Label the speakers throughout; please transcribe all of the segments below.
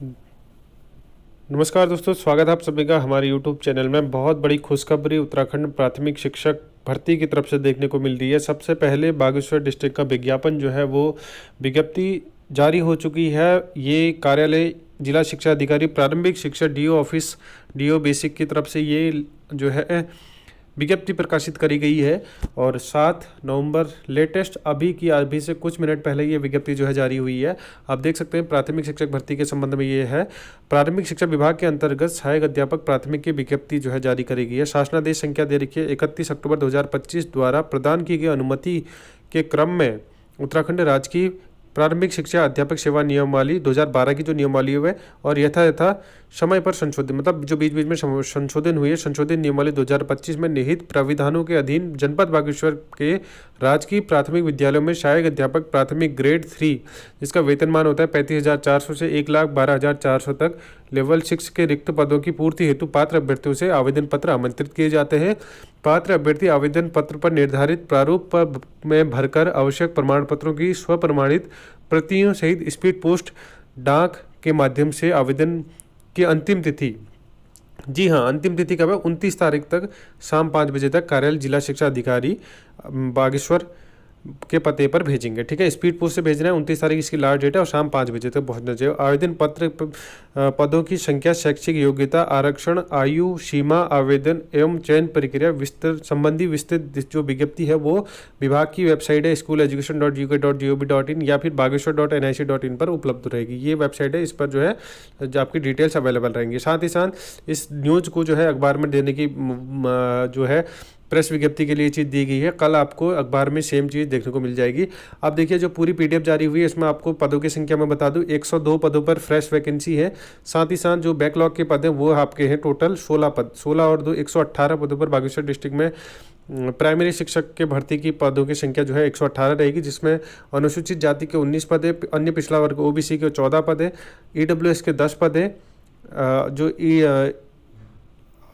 Speaker 1: नमस्कार दोस्तों, स्वागत है आप सभी का हमारे यूट्यूब चैनल में। बहुत बड़ी खुशखबरी उत्तराखंड प्राथमिक शिक्षक भर्ती की तरफ से देखने को मिल रही है। सबसे पहले बागेश्वर डिस्ट्रिक्ट का विज्ञापन जो है वो विज्ञप्ति जारी हो चुकी है। ये कार्यालय जिला शिक्षा अधिकारी प्रारंभिक शिक्षा डीओ ऑफिस डीओ बेसिक की तरफ से ये जो है विज्ञप्ति प्रकाशित करी गई है और 7 नवंबर लेटेस्ट अभी से कुछ मिनट पहले ये विज्ञप्ति जो है जारी हुई है। आप देख सकते हैं प्राथमिक शिक्षक भर्ती के संबंध में ये है। प्राथमिक शिक्षा विभाग के अंतर्गत सहायक अध्यापक प्राथमिक की विज्ञप्ति जो है जारी करी गई है। शासनादेश संख्या दे रखी है 31 अक्टूबर 2025 द्वारा प्रदान की गई अनुमति के क्रम में उत्तराखंड राज्य की प्रारंभिक शिक्षा अध्यापक सेवा नियमावली 2012 की जो नियमावली है और यथा समय पर संशोधित, मतलब जो बीच बीच में संशोधन हुई है, संशोधित नियमावली 2025 में निहित प्राविधानों के अधीन जनपद बागेश्वर के राजकीय प्राथमिक विद्यालयों में सहायक अध्यापक प्राथमिक ग्रेड 3 जिसका वेतनमान होता है 35,400 से 1,12,400 तक, लेवल 6 के रिक्त पदों की पूर्ति हेतु पात्र अभ्यर्थियों से आवेदन पत्र आमंत्रित किए जाते हैं। पात्र अभ्यर्थी आवेदन पत्र पर निर्धारित प्रारूप में भरकर आवश्यक प्रमाण पत्रों की स्वप्रमाणित प्रतियों सहित स्पीड पोस्ट डाक के माध्यम से आवेदन की अंतिम तिथि, जी हाँ अंतिम तिथि कब है, 29 तारीख तक शाम 5 बजे तक कार्यालय जिला शिक्षा अधिकारी बागेश्वर के पते पर भेजेंगे। ठीक है, स्पीड पोस्ट से भेजना है। 29 तारीख इसकी लास्ट डेट है और शाम 5 बजे तक पहुंचना चाहिए। आवेदन पत्र पदों की संख्या, शैक्षिक योग्यता, आरक्षण, आयु सीमा, आवेदन एवं चयन प्रक्रिया विस्तृत जो विज्ञप्ति है वो विभाग की वेबसाइट है school.education.uk.gov.in या फिर bageshwar.nic.in पर उपलब्ध रहेगी। ये वेबसाइट है, इस पर जो है आपकी डिटेल्स अवेलेबल रहेंगी। साथ ही साथ इस न्यूज़ को जो है अखबार में देने की जो है प्रेस विज्ञप्ति के लिए चीज़ दी गई है। कल आपको अखबार में सेम चीज़ देखने को मिल जाएगी। आप देखिए जो पूरी पीडीएफ जारी हुई है इसमें आपको पदों की संख्या मैं बता दूं, 102 पदों पर फ्रेश वैकेंसी है। साथ ही साथ जो बैकलॉग के पद हैं वो आपके हैं टोटल 16 पद, 16 और 2 118 पदों पर बागेश्वर डिस्ट्रिक्ट में प्राइमरी शिक्षक के भर्ती की पदों की संख्या जो है 118 रहेगी, जिसमें अनुसूचित जाति के 19 पद है, अन्य पिछड़ा वर्ग ओबीसी के 14 पद है, ईडब्ल्यूएस के 10 पद है, जो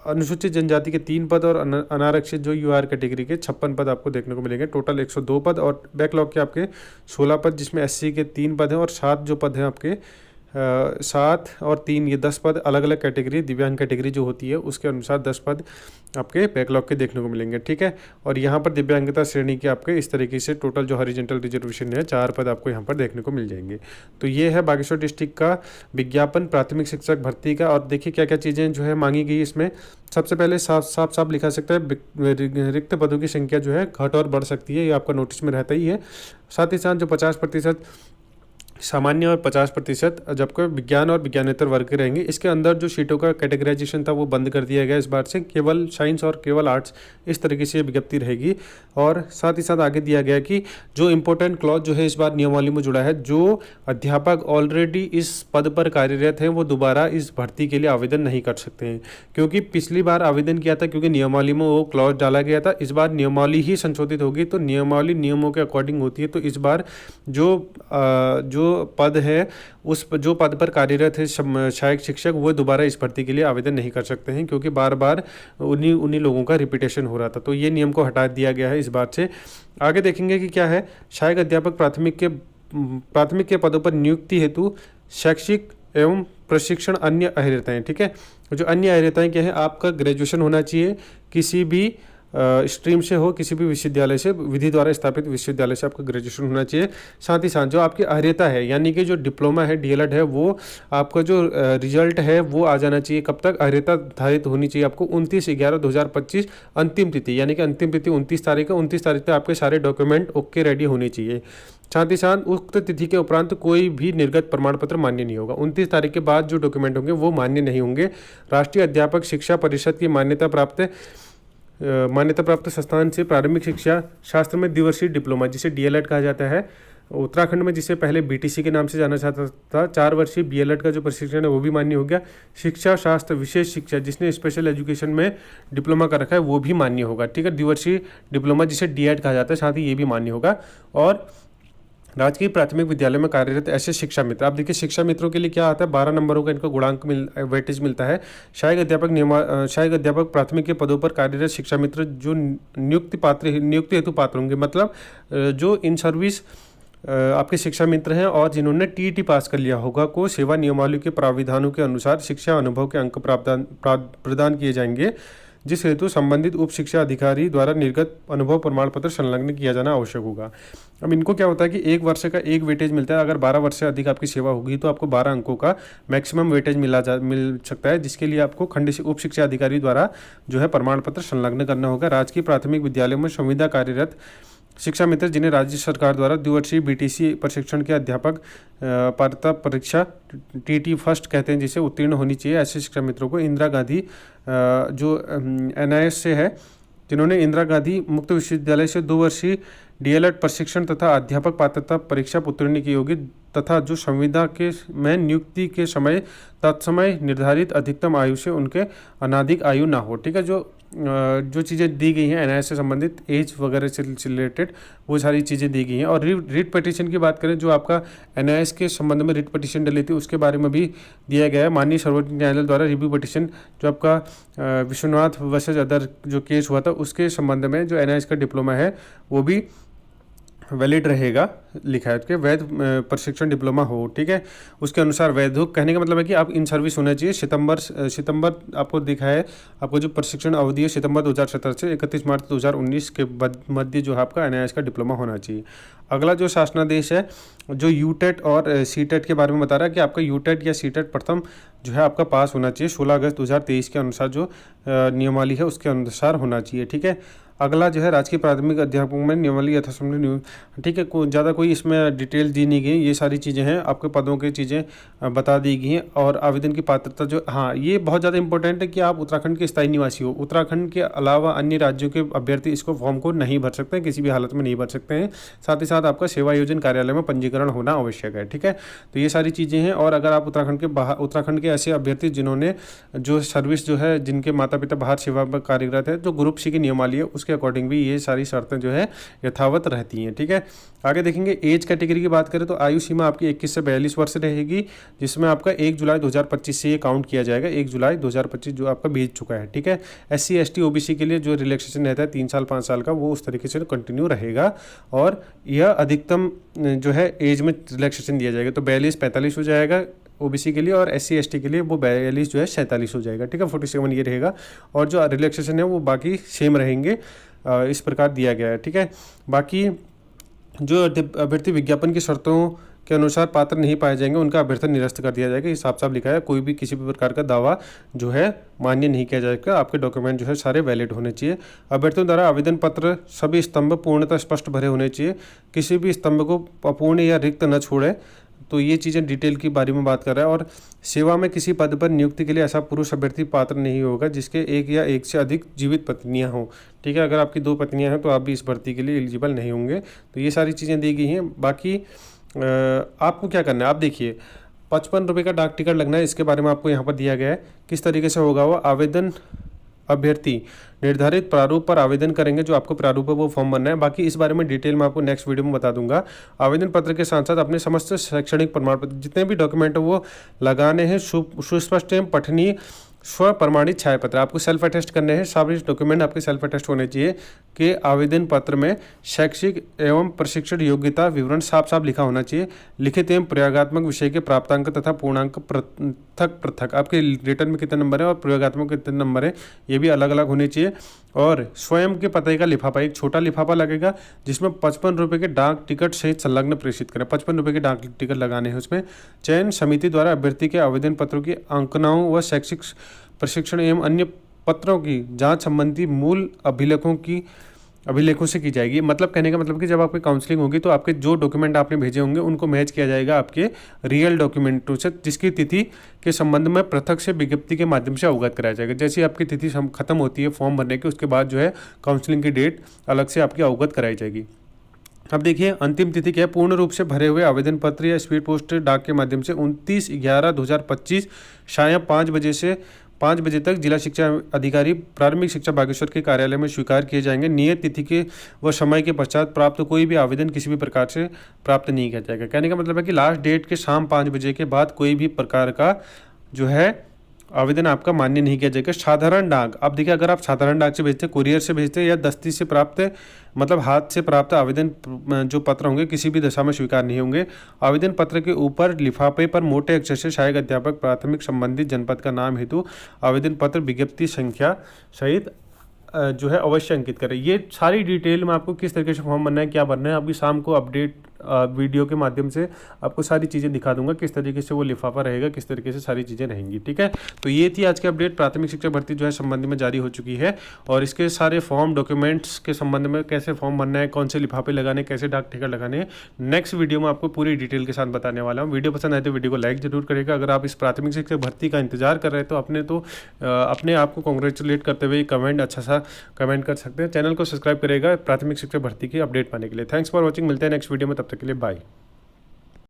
Speaker 1: अनुसूचित जनजाति के 3 पद और अनारक्षित जो यूआर कैटेगरी के 56 पद आपको देखने को मिलेंगे। टोटल 102 पद और बैकलॉग के आपके 16 पद, जिसमें एससी के 3 पद हैं और 7 जो पद हैं आपके 7 और 3 ये 10 पद अलग अलग कैटेगरी, दिव्यांग कैटेगरी जो होती है उसके अनुसार 10 पद आपके बैकलॉग के देखने को मिलेंगे। ठीक है, और यहाँ पर दिव्यांगता श्रेणी के आपके इस तरीके से टोटल जो हॉरिजॉन्टल रिजर्वेशन है 4 पद आपको यहाँ पर देखने को मिल जाएंगे। तो ये है बागेश्वर डिस्ट्रिक्ट का विज्ञापन प्राथमिक शिक्षक भर्ती का। और देखिए क्या क्या चीज़ें जो है मांगी गई इसमें। सबसे पहले साफ लिखा सकता है रिक्त पदों की संख्या जो है घट और बढ़ सकती है, ये आपका नोटिस में रहता ही है। साथ ही साथ जो 50% सामान्य और 50% जबकि विज्ञान और विज्ञानेतर वर्ग के रहेंगे। इसके अंदर जो सीटों का कैटेगराइजेशन था वो बंद कर दिया गया इस बार से, केवल साइंस और केवल आर्ट्स इस तरीके से विज्ञप्ति रहेगी। और साथ ही साथ आगे दिया गया कि जो इम्पोर्टेंट क्लॉज जो है इस बार नियमावली में जुड़ा है, जो अध्यापक ऑलरेडी इस पद पर कार्यरत हैं वो दोबारा इस भर्ती के लिए आवेदन नहीं कर सकते हैं, क्योंकि पिछली बार आवेदन किया था क्योंकि नियमावली में वो क्लॉज डाला गया था। इस बार नियमावली ही संशोधित होगी तो नियमावली नियमों के अकॉर्डिंग होती है। तो इस बार जो पद है उस जो पद पर कार्यरत है सहायक शिक्षक वो दोबारा इस भर्ती के लिए आवेदन नहीं कर सकते हैं, क्योंकि बार बार उन्हीं लोगों का रिपीटेशन हो रहा था। तो ये नियम को हटा दिया गया है इस बार से। आगे देखेंगे कि क्या है। सहायक अध्यापक प्राथमिक के पदों पर नियुक्ति हेतु शैक्षिक एवं प्रशिक्षण अन्य अहर्यताएँ। ठीक है, जो अन्य अहर्यताएँ क्या है, आपका ग्रेजुएशन होना चाहिए, किसी भी स्ट्रीम से हो, किसी भी विश्वविद्यालय से, विधि द्वारा स्थापित विश्वविद्यालय से आपका ग्रेजुएशन होना चाहिए। साथ ही साथ जो आपकी अहर्यता है यानी कि जो डिप्लोमा है, डीएलएड है, वो आपका जो रिजल्ट है वो आ जाना चाहिए। कब तक अहर्यता धारित होनी चाहिए आपको, 29/11/2025 अंतिम तिथि, यानी कि अंतिम तिथि 29 तारीख है। 29 तारीख तक आपके सारे डॉक्यूमेंट ओके रेडी होने चाहिए। साथ ही साथ उक्त तिथि के उपरांत कोई भी निर्गत प्रमाण पत्र मान्य नहीं होगा। 29 तारीख के बाद जो डॉक्यूमेंट होंगे वो मान्य नहीं होंगे। राष्ट्रीय अध्यापक शिक्षा परिषद की मान्यता प्राप्त संस्थान से प्रारंभिक शिक्षा शास्त्र में द्विवर्षीय डिप्लोमा, जिसे डीएलएड कहा जाता है, उत्तराखंड में जिसे पहले बीटीसी के नाम से जाना जाता था, 4 वर्षीय बीएलएड का जो प्रशिक्षण है वो भी मान्य हो गया। शिक्षा शास्त्र विशेष शिक्षा, जिसने स्पेशल एजुकेशन में डिप्लोमा कर रखा है वो भी मान्य होगा। ठीक है, द्विवर्षीय डिप्लोमा जिसे डीएड कहा जाता है, साथ ही ये भी मान्य होगा। और राजकीय प्राथमिक विद्यालय में कार्यरत ऐसे शिक्षा मित्र, आप देखिए शिक्षा मित्रों के लिए क्या आता है, 12 नंबरों का इनको गुणांक वेटेज मिलता है। सहायक अध्यापक प्राथमिक के पदों पर कार्यरत शिक्षा मित्र जो नियुक्ति हेतु पात्र होंगे, मतलब जो इन सर्विस आपके शिक्षा मित्र हैं और जिन्होंने टीईटी पास कर लिया होगा को सेवा नियमावली के प्राविधानों के अनुसार शिक्षा अनुभव के अंक प्रदान किए जाएंगे, जिस हेतु संबंधित उप शिक्षा अधिकारी द्वारा निर्गत अनुभव प्रमाण पत्र संलग्न किया जाना आवश्यक होगा। अब इनको क्या होता है कि 1 वर्ष का 1 वेटेज मिलता है। अगर 12 वर्ष से अधिक आपकी सेवा होगी तो आपको 12 अंकों का मैक्सिमम वेटेज मिल सकता है, जिसके लिए आपको खंड उप शिक्षा अधिकारी द्वारा जो है प्रमाण पत्र संलग्न करना होगा। राजकीय प्राथमिक विद्यालयों में संविदा कार्यरत शिक्षा मित्र जिन्हें राज्य सरकार द्वारा द्विवर्षीय बीटीसी प्रशिक्षण के अध्यापक पात्रता परीक्षा टीटी फर्स्ट कहते हैं जिसे उत्तीर्ण होनी चाहिए, ऐसे शिक्षा मित्रों को इंदिरा गांधी जो एनआईएस से है, जिन्होंने इंदिरा गांधी मुक्त विश्वविद्यालय से 2 वर्षीय डीएलएड प्रशिक्षण तथा अध्यापक पात्रता परीक्षा उत्तीर्ण की होगी, तथा जो संविदा के में नियुक्ति के समय तत्समय निर्धारित अधिकतम आयु से उनके अनाधिक आयु ना हो। ठीक है, जो चीज़ें दी गई हैं एनआईएस से संबंधित एज वगैरह से रिलेटेड वो सारी चीज़ें दी गई हैं। और रिट पिटीशन की बात करें, जो आपका एनआईएस के संबंध में रिट पिटीशन डली थी उसके बारे में भी दिया गया है। माननीय सर्वोच्च न्यायालय द्वारा रिव्यू पिटीशन जो आपका विश्वनाथ वर्सेस अदर जो केस हुआ था उसके संबंध में जो एनआईएस का डिप्लोमा है वो भी वैलिड रहेगा, लिखा है उसके वैध प्रशिक्षण डिप्लोमा हो। ठीक है, उसके अनुसार वैध हो। कहने का मतलब है कि आप इन सर्विस होना चाहिए। सितंबर आपको दिखा है, आपको जो प्रशिक्षण अवधि है सितंबर 2017 से 31 मार्च 2019 के मध्य जो आपका एनआईएस का डिप्लोमा होना चाहिए। अगला जो शासनादेश है जो यूटेट और सीटेट के बारे में बता रहा है कि आपका यूटेट या सीटेट प्रथम जो है आपका पास होना चाहिए 16 अगस्त 2023 के अनुसार जो नियमावली है उसके अनुसार होना चाहिए। ठीक है, अगला जो है राजकीय प्राथमिक अध्यापकों में नियमावली यथासंभव। ठीक है, ज़्यादा कोई इसमें डिटेल दी नहीं गई, ये सारी चीज़ें हैं आपके पदों की चीज़ें बता दी गई हैं। और आवेदन की पात्रता जो हाँ ये बहुत ज़्यादा इंपॉर्टेंट है कि आप उत्तराखंड के स्थायी निवासी हो। उत्तराखंड के अलावा अन्य राज्यों के अभ्यर्थी इसको फॉर्म को नहीं भर सकते हैं, किसी भी हालत में नहीं भर सकते हैं। साथ ही साथ आपका सेवा आयोजन कार्यालय में पंजीकरण होना आवश्यक है। ठीक है, तो ये सारी चीज़ें हैं। और अगर आप उत्तराखंड के ऐसे अभ्यर्थी जिन्होंने जो सर्विस जो है जिनके माता पिता बाहर सेवा में कार्यरत है, जो ग्रुप सी की नियमावली है उसके अकॉर्डिंग भी ये सारी शर्तें जो है यथावत रहती हैं। ठीक है, आगे देखेंगे एज कैटेगरी की बात करें तो आयु सीमा आपकी 21 से 42 वर्ष रहेगी, जिसमें आपका 1 जुलाई 2025 से ये काउंट किया जाएगा। 1 जुलाई 2025 जो आपका बीत चुका है। ठीक है, SC ST OBC के लिए जो रिलैक्सेशन रहता है 3 साल 5 साल का वो उस तरीके से कंटिन्यू रहेगा। और यह अधिकतम जो है एज में रिलैक्सेशन दिया जाएगा, तो 42-45 हो जाएगा OBC के लिए, और SC ST के लिए वो 42 जो है 47 हो जाएगा। ठीक है, 47 ये रहेगा। और जो रिलैक्सेशन है वो बाकी सेम रहेंगे, इस प्रकार दिया गया है। ठीक है, बाकी जो अभ्यर्थी विज्ञापन की शर्तों के अनुसार पात्र नहीं पाए जाएंगे उनका अभ्यर्थन निरस्त कर दिया जाएगा। ये साफ साफ लिखा है, कोई भी किसी भी प्रकार का दावा जो है मान्य नहीं किया जाएगा। आपके डॉक्यूमेंट जो है सारे वैलिड होने चाहिए। अभ्यर्थियों द्वारा आवेदन पत्र सभी स्तंभ पूर्णतः स्पष्ट भरे होने चाहिए, किसी भी स्तंभ को अपूर्ण या रिक्त न छोड़े। तो ये चीज़ें डिटेल के बारे में बात कर रहा है। और सेवा में किसी पद पर नियुक्ति के लिए ऐसा पुरुष अभ्यर्थी पात्र नहीं होगा जिसके एक या एक से अधिक जीवित पत्नियां हों। ठीक है, अगर आपकी 2 पत्नियां हैं तो आप भी इस भर्ती के लिए एलिजिबल नहीं होंगे। तो ये सारी चीज़ें दी गई हैं। बाकी आपको क्या करना है, आप देखिए 55 रुपये का डाक टिकट लगना है, इसके बारे में आपको यहाँ पर दिया गया है किस तरीके से होगा वो। आवेदन अभ्यर्थी निर्धारित प्रारूप पर आवेदन करेंगे, जो आपको प्रारूप है वो फॉर्म भरना है। बाकी इस बारे में डिटेल में आपको नेक्स्ट वीडियो में बता दूंगा। आवेदन पत्र के साथ साथ अपने समस्त शैक्षणिक प्रमाण पत्र जितने भी डॉक्यूमेंट है वो लगाने हैं। सुस्पष्ट एवं पठनीय स्व प्रमाणित छाया पत्र आपको सेल्फ अटेस्ट करने हैं। सभी डॉक्यूमेंट आपके सेल्फ अटेस्ट होने चाहिए कि आवेदन पत्र में शैक्षिक एवं प्रशिक्षण योग्यता विवरण साफ साफ लिखा होना चाहिए। लिखित एवं प्रयोगात्मक विषय के प्राप्तांक तथा पूर्णांक पृथक पृथक, आपके रिटर्न में कितने नंबर है और प्रयोगात्मक कितने नंबर है ये भी अलग अलग होने चाहिए। और स्वयं के पते का लिफाफा, एक छोटा लिफाफा लगेगा जिसमें 55 रुपये के डाक टिकट सहित संलग्न प्रेषित करें। 55 रुपये के डाक टिकट लगाने हैं उसमें। चयन समिति द्वारा अभ्यर्थी के आवेदन पत्रों की अंकनाओं व शैक्षिक प्रशिक्षण एवं अन्य पत्रों की जांच संबंधी मूल अभिलेखों से की जाएगी। मतलब कहने का मतलब कि जब आपकी काउंसलिंग होगी तो आपके जो डॉक्यूमेंट आपने भेजे होंगे उनको मैच किया जाएगा आपके रियल डॉक्यूमेंटों से, जिसकी तिथि के संबंध में पृथक से विज्ञप्ति के माध्यम से अवगत कराया जाएगा। जैसे आपकी तिथि खत्म होती है फॉर्म भरने की, उसके बाद जो है काउंसलिंग की डेट अलग से आपकी अवगत कराई जाएगी। अब देखिए अंतिम तिथि क्या है। पूर्ण रूप से भरे हुए आवेदन पत्र या स्पीड पोस्ट डाक के माध्यम से 29/11/2025 शाम 5 बजे तक जिला शिक्षा अधिकारी प्रारंभिक शिक्षा बागेश्वर के कार्यालय में स्वीकार किए जाएंगे। नियत तिथि के व समय के पश्चात प्राप्त कोई भी आवेदन किसी भी प्रकार से प्राप्त नहीं किया जाएगा। कहने का मतलब है कि लास्ट डेट के शाम 5 बजे के बाद कोई भी प्रकार का जो है आवेदन आपका मान्य नहीं किया जाएगा। साधारण डाक, अब देखिए अगर आप साधारण डाक से भेजते हैं, कुरियर से भेजते हैं या दस्ती से प्राप्त मतलब हाथ से प्राप्त आवेदन जो पत्र होंगे किसी भी दशा में स्वीकार नहीं होंगे। आवेदन पत्र के ऊपर लिफाफे पर मोटे अक्षर से सहायक अध्यापक प्राथमिक संबंधित जनपद का नाम हेतु आवेदन पत्र विज्ञप्ति संख्या सहित जो है अवश्य अंकित करें। ये सारी डिटेल में आपको किस तरीके से फॉर्म भरना है, क्या भरना है, अभी शाम को अपडेट वीडियो के माध्यम से आपको सारी चीज़ें दिखा दूंगा, किस तरीके से वो लिफाफा रहेगा, किस तरीके से सारी चीज़ें रहेंगी। ठीक है, तो ये थी आज की अपडेट। प्राथमिक शिक्षक भर्ती जो है संबंध में जारी हो चुकी है और इसके सारे फॉर्म डॉक्यूमेंट्स के संबंध में, कैसे फॉर्म भरना है, कौन से लिफाफे लगाने, कैसे डाक टिकट लगाने हैं, नेक्स्ट वीडियो में आपको पूरी डिटेल के साथ बताने वाला हूँ। वीडियो पसंद आए तो वीडियो को लाइक जरूर करेगा। अगर आप इस प्राथमिक शिक्षक भर्ती का इंतजार कर रहे हैं तो अपने आप को कॉन्ग्रेचुलेट करते हुए कमेंट अच्छा सा कमेंट कर सकते हैं। चैनल को सब्सक्राइब करेगा प्राथमिक शिक्षक भर्ती की अपडेट पाने के लिए। थैंक्स फॉर वॉचिंग, मिलते हैं नेक्स्ट वीडियो में, तब तक के लिए बाय।